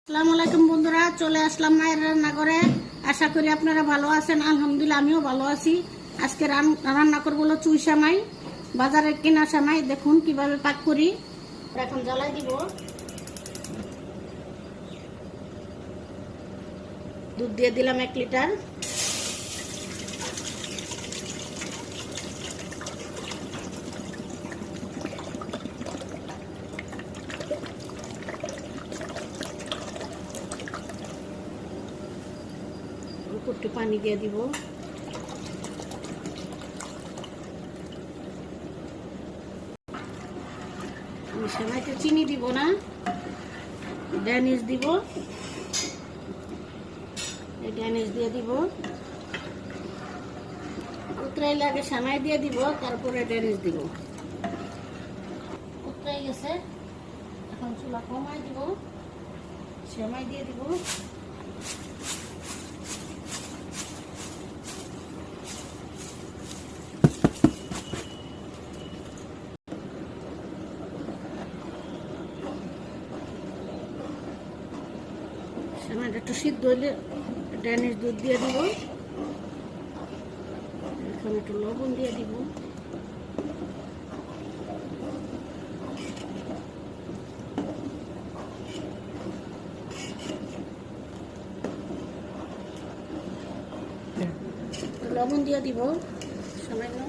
আসসালামু আলাইকুম বন্ধুরা, চলে আসলাম মায়ের রান্নাঘরে। আশা করি আপনারা ভালো আছেন। আলহামদুলিল্লাহ আমিও ভালো আছি। আজকে রান্না করবো হলো চুই সামাই, বাজারে কেনা সামাই। দেখুন কিভাবে পাক করি। এখন জ্বালাই দিব। দুধ দিয়ে দিলাম 1 লিটার। একটু পানি দিয়ে দিব। আমি সেমাইতে চিনি দিব না, ড্যানিশ দিব। এই ড্যানিশ দিয়ে দিব। উতরাইলে আগে সেমাই দিয়ে দিব, তারপরে ড্যানিশ দিব। উতরাই গেছে, এখন চুলা কমাই দিব, সেমাই দিয়ে দিব। সেমাইটা একটু সিদ্ধ হইলে ড্যানিশ দুধ দিয়ে দিব। এখন একটু লবণ দিয়ে দিব। লবণ দিয়ে দিব সামান্য।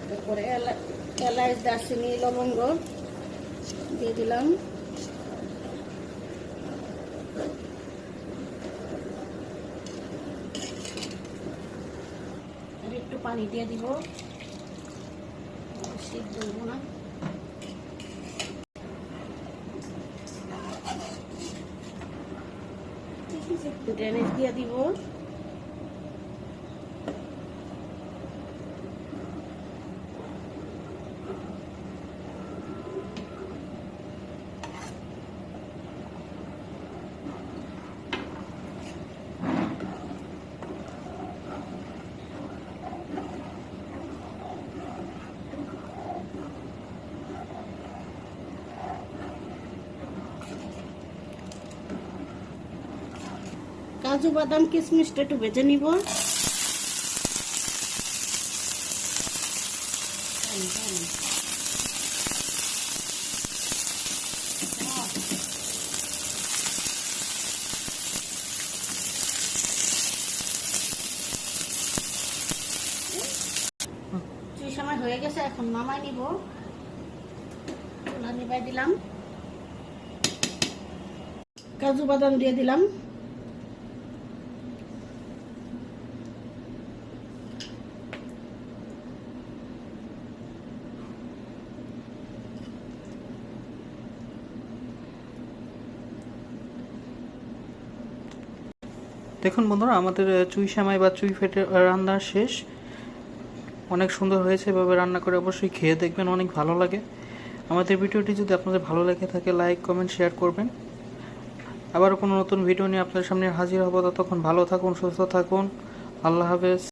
তারপরে এলাচ, দারচিনি, লবঙ্গ দিয়ে দিলাম। আর একটু পানি দিয়ে দিব, সিদ্ধ দেব না। ড্যানিশ দিয়ে দিব। কাজু বাদাম কিশমিশটা একটু ভেজে নিব। চুই সামাই হয়ে গেছে, এখন নামাই নিব। চুলা নিভাই দিলাম। কাজু বাদাম দিয়ে দিলাম। দেখুন বন্ধুরা, আমাদের চুই সেমাই বা চুই ফেটে রান্না শেষ। অনেক সুন্দর হয়েছে। এভাবে রান্না করে অবশ্যই খেয়ে দেখবেন, অনেক ভালো লাগে। আমাদের ভিডিওটি যদি আপনাদের ভালো লেগে থাকে, লাইক, কমেন্ট, শেয়ার করবেন। আবার কোনো নতুন ভিডিও নিয়ে আপনাদের সামনে হাজির হব। ততক্ষণ ভালো থাকুন, সুস্থ থাকুন। আল্লাহ হাফেজ।